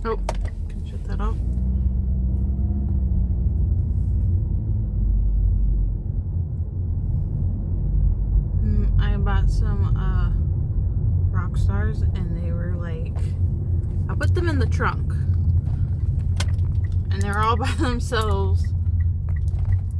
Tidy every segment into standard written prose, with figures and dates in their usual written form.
Oh, can shut that off. I bought some rock stars, and they were like, I put them in the trunk, and they're all by themselves,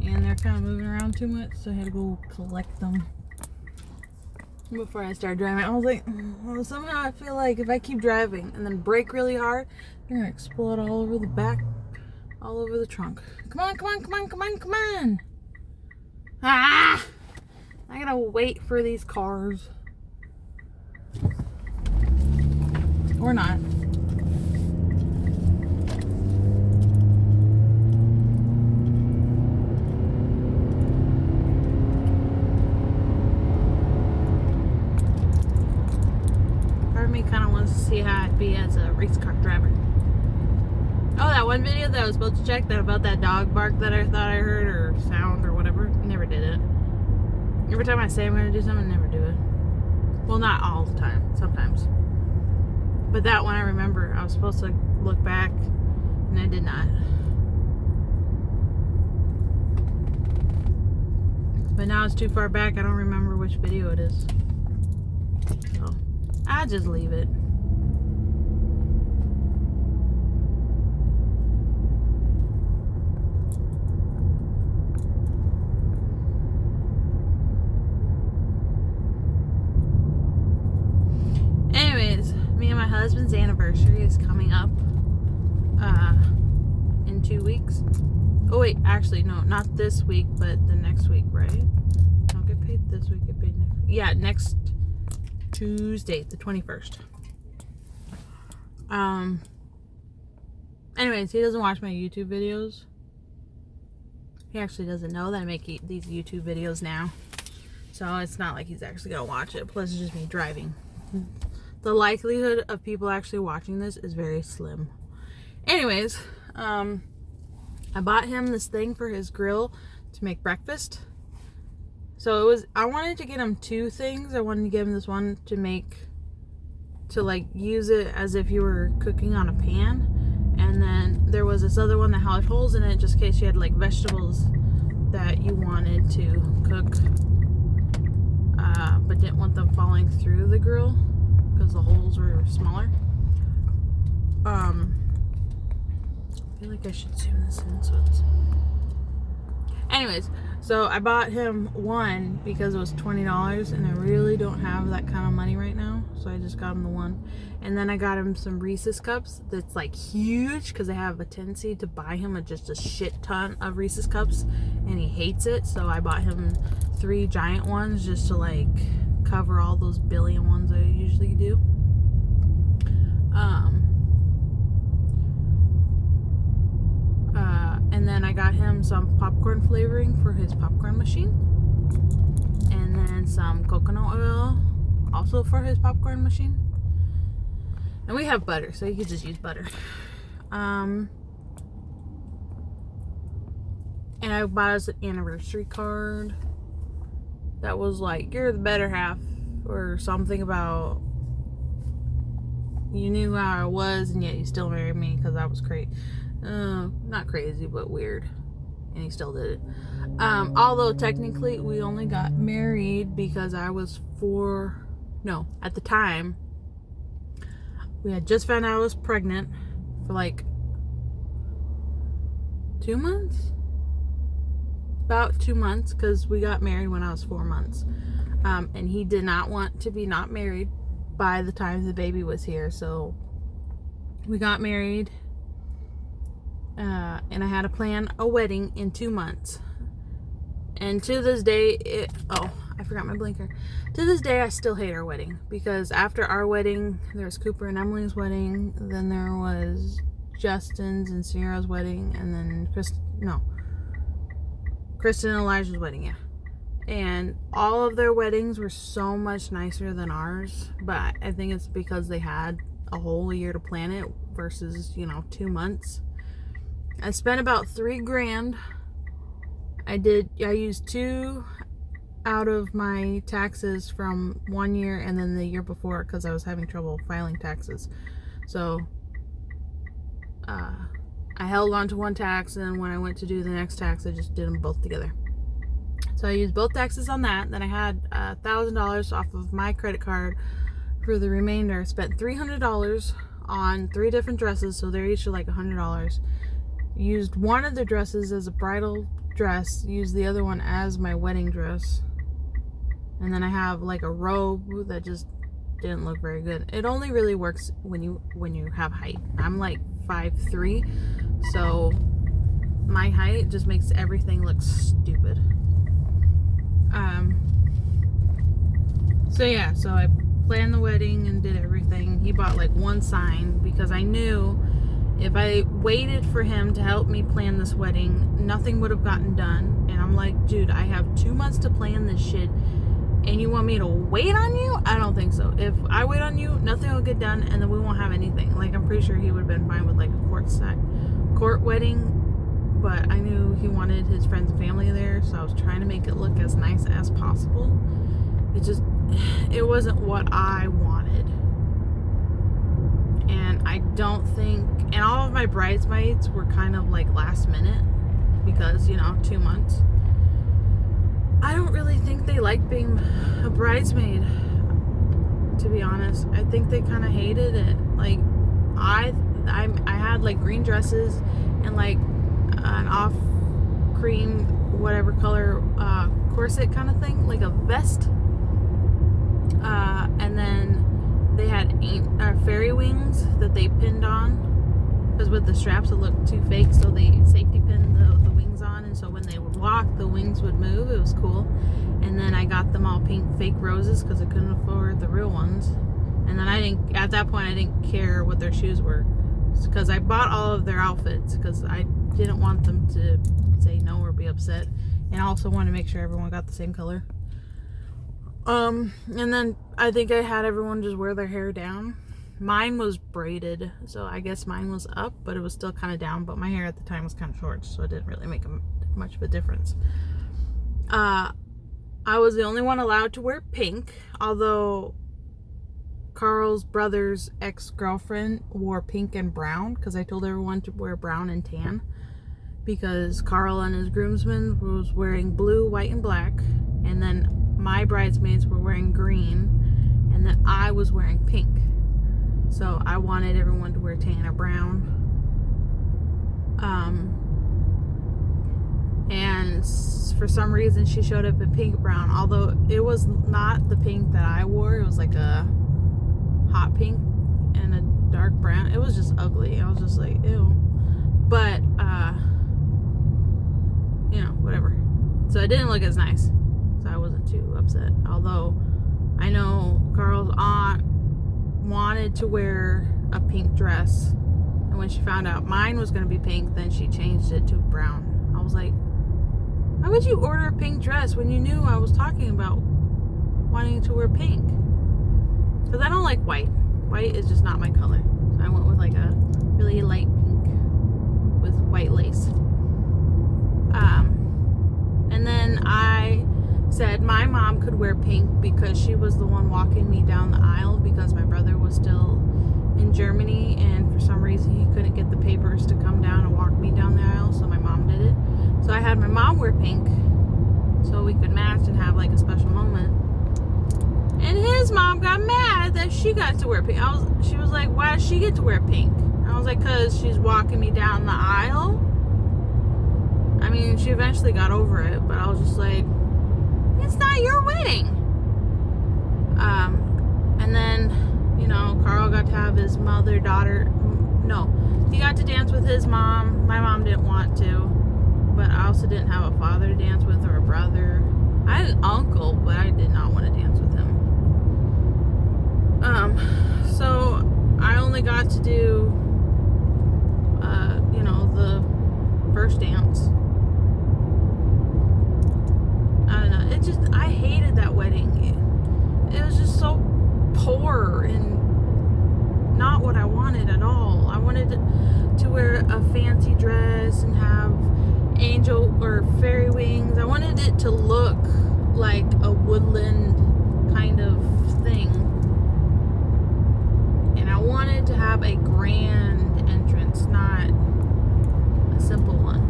and they're kind of moving around too much, so I had to go collect them before I started driving. I was like, well, somehow I feel like if I keep driving and then brake really hard, they're gonna explode all over the back, all over the trunk. Come on, come on, come on, come on, come on. Ah! I gotta wait for these cars. Or not. Part of me kind of wants to see how I'd be as a race car driver. Oh, that one video that I was supposed to check that about that dog bark that I thought I heard, or sound, or whatever. Never did it. Every time I say I'm going to do something, I never do it. Well, not all the time. Sometimes. But that one I remember. I was supposed to look back, and I did not. But now it's too far back. I don't remember which video it is. So, I'll just leave it. Anyways, me and my husband's anniversary is coming up in 2 weeks. Oh wait, actually no, not this week, but the next week, right? I don't get paid this week, get paid next week. Yeah, next Tuesday, the 21st. Anyways, he doesn't watch my YouTube videos. He actually doesn't know that I make these YouTube videos now. So it's not like he's actually gonna watch it. Plus it's just me driving. The likelihood of people actually watching this is very slim. Anyways, I bought him this thing for his grill to make breakfast. So I wanted to get him two things. I wanted to give him this one to like use it as if you were cooking on a pan. And then there was this other one that had holes in it just in case you had like vegetables that you wanted to cook, but didn't want them falling through the grill because the holes were smaller. I feel like I should zoom this in so it's... Anyways, so I bought him one because it was $20 and I really don't have that kind of money right now, so I just got him the one. And then I got him some Reese's cups that's like huge because I have a tendency to buy him just a shit ton of Reese's cups and he hates it, so I bought him 3 giant ones just to like cover all those billion ones I usually do. And then I got him some popcorn flavoring for his popcorn machine. And then some coconut oil also for his popcorn machine. And we have butter, so you could just use butter. And I bought us an anniversary card that was like, you're the better half, or something about you knew how I was and yet you still married me because I was crazy. Not crazy, but weird. And he still did it. Although technically we only got married because I was at the time, we had just found out I was pregnant for like 2 months? About 2 months, because we got married when I was 4 months. And he did not want to be not married by the time the baby was here, so we got married. And I had to plan a wedding in 2 months. And to this day, I forgot my blinker. To this day, I still hate our wedding. Because after our wedding, there was Cooper and Emily's wedding. Then there was Justin's and Sierra's wedding. And then Kristen and Elijah's wedding, yeah. And all of their weddings were so much nicer than ours. But I think it's because they had a whole year to plan it versus, 2 months. I spent about $3,000. I used 2 out of my taxes from 1 year and then the year before because I was having trouble filing taxes. So I held on to one tax, and when I went to do the next tax, I just did them both together. So I used both taxes on that. Then I had $1,000 off of my credit card for the remainder. I spent $300 on 3 different dresses, so they're each like $100. Used one of the dresses as a bridal dress, used the other one as my wedding dress. And then I have like a robe that just didn't look very good. It only really works when you have height. I'm like 5'3", so my height just makes everything look stupid. So I planned the wedding and did everything. He bought like one sign because I knew if I waited for him to help me plan this wedding, nothing would have gotten done. And I'm like, dude, I have 2 months to plan this shit, and you want me to wait on you? I don't think so. If I wait on you, nothing will get done, and then we won't have anything. Like, I'm pretty sure he would have been fine with like a court wedding, but I knew he wanted his friends and family there, so I was trying to make it look as nice as possible. It wasn't what I wanted. And I don't think, and all of my bridesmaids were kind of like last minute because, 2 months. I don't really think they like being a bridesmaid, to be honest. I think they kind of hated it. Like, I had like green dresses and like an off cream, whatever color, corset kind of thing, like a vest. And then they had fairy wings that they pinned on, because with the straps it looked too fake, so they safety pinned the wings on, and so when they would walk, the wings would move. It was cool. And then I got them all pink fake roses because I couldn't afford the real ones. And then at that point I didn't care what their shoes were, because I bought all of their outfits because I didn't want them to say no or be upset, and I also wanted to make sure everyone got the same color. And then I think I had everyone just wear their hair down. Mine was braided, so I guess mine was up, but it was still kind of down. But my hair at the time was kind of short, so it didn't really make much of a difference. I was the only one allowed to wear pink, although Carl's brother's ex-girlfriend wore pink and brown, because I told everyone to wear brown and tan, because Carl and his groomsmen was wearing blue, white, and black, and then my bridesmaids were wearing green, and then I was wearing pink. So I wanted everyone to wear tan or brown. And for some reason she showed up in pink brown, although it was not the pink that I wore. It was like a hot pink and a dark brown. It was just ugly. I was just like, ew. But whatever. So it didn't look as nice, so I wasn't too upset. Although I know Carl's aunt wanted to wear a pink dress, and when she found out mine was going to be pink, then she changed it to brown. I was like, why would you order a pink dress when you knew I was talking about wanting to wear pink? Because I don't like white. White is just not my color. So I went with like a really light pink with white lace. And then I said my mom could wear pink because she was the one walking me down the aisle, because my brother was still in Germany, and for some reason he couldn't get the papers to come down and walk me down the aisle, so my mom did it. So I had my mom wear pink so we could match and have like a special moment. And his mom got mad that she got to wear pink. She was like, why does she get to wear pink? I was like, because she's walking me down the aisle. I mean, she eventually got over it, but I was just like, it's not your wedding. And then, Carl got to have his he got to dance with his mom. My mom didn't want to, but I also didn't have a father to dance with, or a brother. I had an uncle, but I did not want to dance with him. So I only got to do, the first dance. I don't know. I hated that wedding. It was just so poor and not what I wanted at all. I wanted to wear a fancy dress and have angel or fairy wings. I wanted it to look like a woodland kind of thing. And I wanted to have a grand entrance just not a simple one.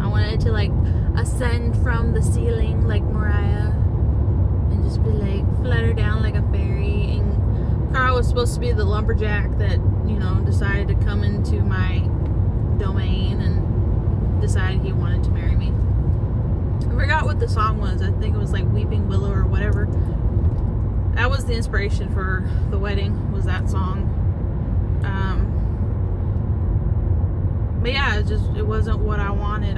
I wanted it to like ascend from the ceiling like Mariah and just be like flutter down like a fairy. And Carl was supposed to be the lumberjack that, you know, decided to come into my domain and decided he wanted to marry me. I forgot what the song was. I think it was like Weeping Willow or whatever. That was the inspiration for the wedding, was that song. But yeah, it wasn't what I wanted.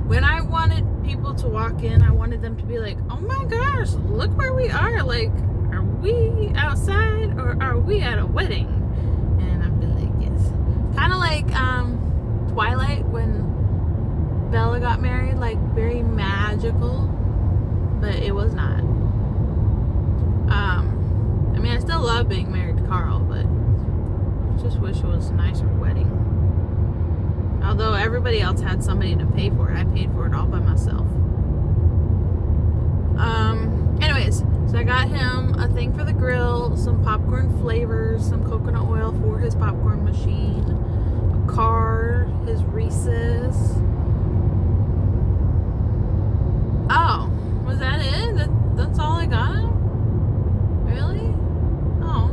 When I wanted people to walk in, I wanted them to be like, oh my gosh, look where we are. Like, are we outside or are we at a wedding? And I'd be like, yes. Kind of like Twilight when Bella got married, like very magical, but it was not. I mean, I still love being married to Carl, but I just wish it was a nicer wedding. Although everybody else had somebody to pay for it, I paid for it all by myself. Anyways, so I got him a thing for the grill, some popcorn flavors, some coconut oil for his popcorn machine, a car, his Reese's. Oh, was that it? That's all I got him? Really? Oh,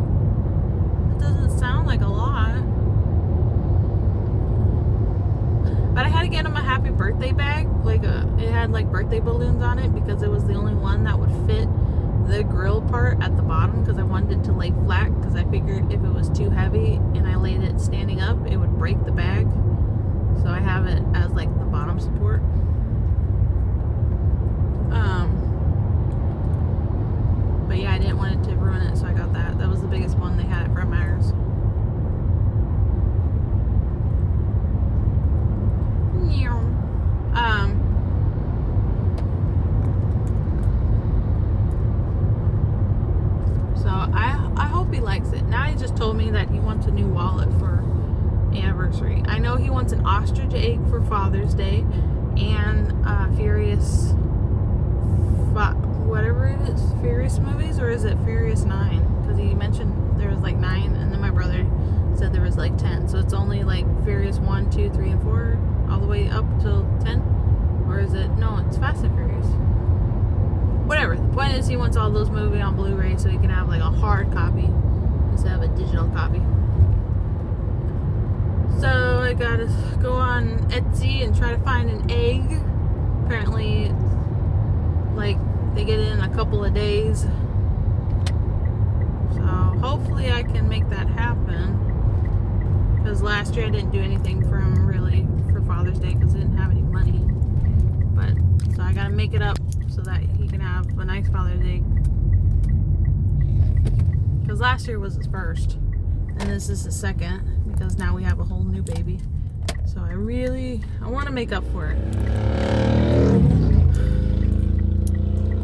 that doesn't sound like a lot. But I had to get him a happy birthday bag. It had like birthday balloons on it because it was the only one that would fit the grill part at the bottom, because I wanted it to lay flat, because I figured if it was too heavy and I laid it standing up, it would break the bag. So I have it as like the bottom support. But yeah, I didn't want it to ruin it, so I got that. That was the biggest one they had at Fred Meyer's. So I hope he likes it. Now he just told me that he wants a new wallet for anniversary. I know he wants an ostrich egg for Father's Day and Furious whatever it is, Furious movies, or is it Furious 9? Because he mentioned there was like 9, and then my brother said there was like 10. So it's only like Furious 1, 2, 3, and 4, all the way up till 10? Or is it? No, it's Fast and Furious. Whatever. The point is, he wants all those movies on Blu-ray so he can have like a hard copy instead of a digital copy. So I gotta go on Etsy and try to find an egg. Apparently, it's like they get it in a couple of days. So hopefully I can make that happen. Because last year I didn't do anything for him really for Father's Day because I didn't have any money. But so I gotta make it up so that he can have a nice Father's Day. Because last year was his first, and this is his second. Because now we have a whole new baby. So I want to make up for it.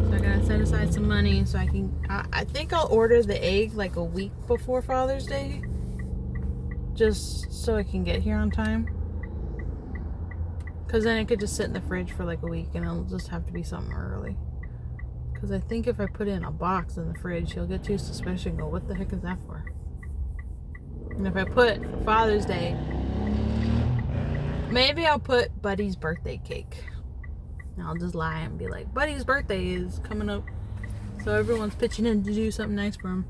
So I gotta set aside some money so I can, I think I'll order the egg like a week before Father's Day. Just so it can get here on time. Because then it could just sit in the fridge for like a week and it'll just have to be something early. Because I think if I put it in a box in the fridge, he'll get too suspicious and go, what the heck is that for? And if I put for Father's Day, maybe I'll put Buddy's birthday cake. And I'll just lie and be like, Buddy's birthday is coming up. So everyone's pitching in to do something nice for him.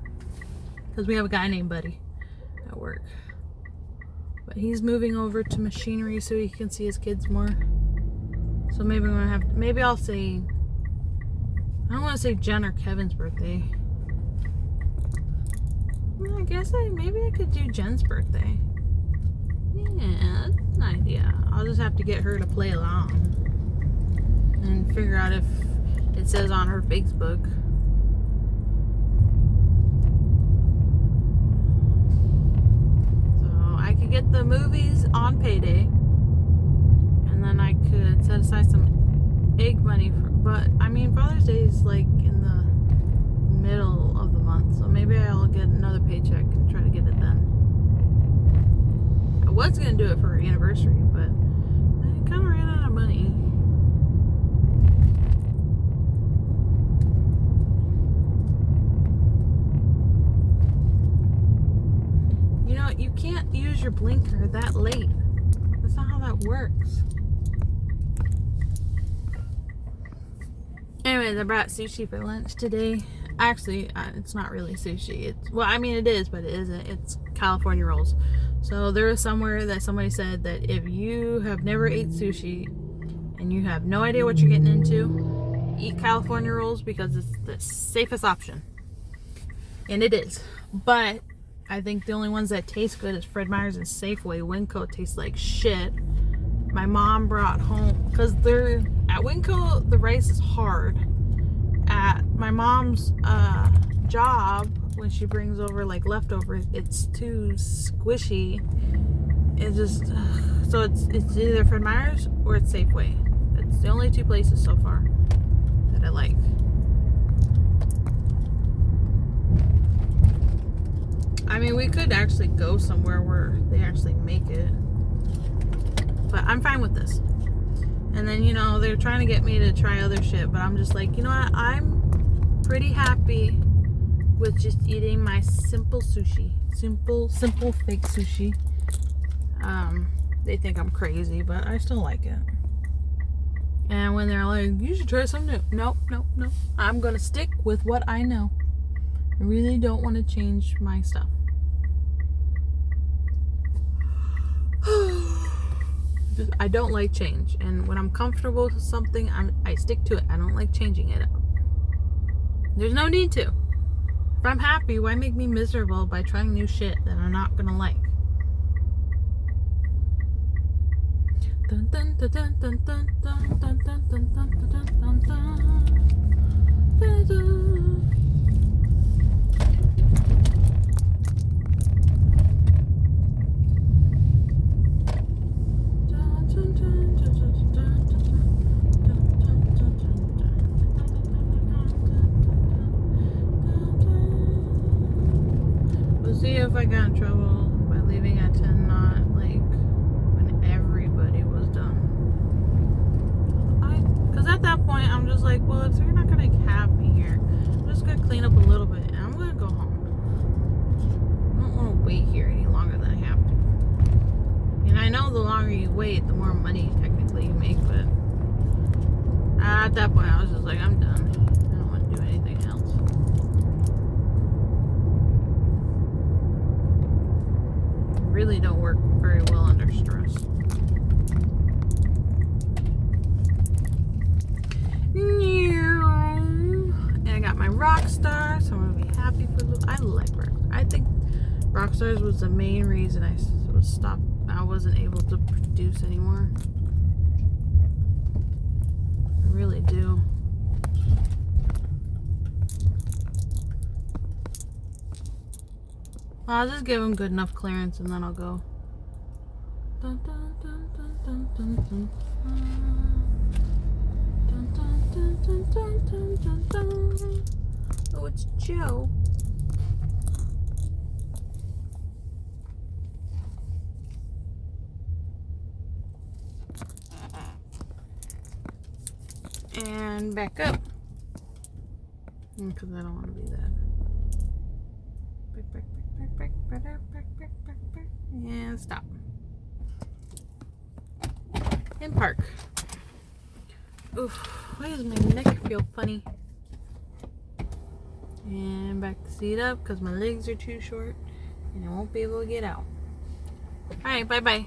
Because we have a guy named Buddy at work. But he's moving over to machinery so he can see his kids more. So maybe I'll say, I don't want to say Jen or Kevin's birthday. Well, I guess maybe I could do Jen's birthday. Yeah, that's an idea. I'll just have to get her to play along and figure out if it says on her Facebook. So I could get the movies on payday, and then I could set aside some egg money for. But I mean, Father's Day is like in the middle of the month, so maybe I'll get another paycheck and try to get it then. I was gonna do it for her anniversary, but I kind of ran out of money. not, you can't use your blinker that late. That's not how that works. Anyways, I brought sushi for lunch today. Actually, it's not really sushi. It's, well, I mean it is, but it isn't. It's California rolls. So there was somewhere that somebody said that if you have never ate sushi and you have no idea what you're getting into, eat California rolls because it's the safest option. And it is. But I think the only ones that taste good is Fred Meyer's and Safeway. Winco tastes like shit. My mom brought home, because they're at Winco, the rice is hard. At my mom's job, when she brings over like leftovers, it's too squishy. It's just so it's either Fred Meyer's or it's Safeway. It's the only two places so far that I like. I mean, we could actually go somewhere where they actually make it, but I'm fine with this. And then, you know, they're trying to get me to try other shit, but I'm just like, you know what? I'm pretty happy with just eating my simple sushi. Simple fake sushi. They think I'm crazy, but I still like it. And when they're like, you should try something new. Nope. I'm gonna stick with what I know. I really don't want to change my stuff. I don't like change, and when I'm comfortable with something, I stick to it. I don't like changing it up. There's no need to. If I'm happy, why make me miserable by trying new shit that I'm not gonna like? Dun dun dun dun dun dun dun dun dun dun dun dun dun dun. See if I got in trouble by leaving at 10, not like when everybody was done. Because at that point, I'm just like, well, if they're not going to have me here, I'm just going to clean up a little bit and I'm going to go home. I don't want to wait here any longer than I have to. And I know the longer you wait, the more money technically you make, but at that point, I was just like, I'm done. I don't want to do anything else. Really don't work very well under stress. And I got my Rockstar, so I'm gonna be happy for the. I like Rockstar. I think Rockstars was the main reason I was stopped. I wasn't able to produce anymore. I really do. I'll just give them good enough clearance and then I'll go. Dun, dun, dun, dun, dun, dun, dun. Dun, dun, dun, dun, dun, dun, dun. Oh, it's Joe. And back up. Because I don't want to be that. Back. And stop. And park. Oof, why does my neck feel funny? And back the seat up because my legs are too short and I won't be able to get out. Alright, bye-bye.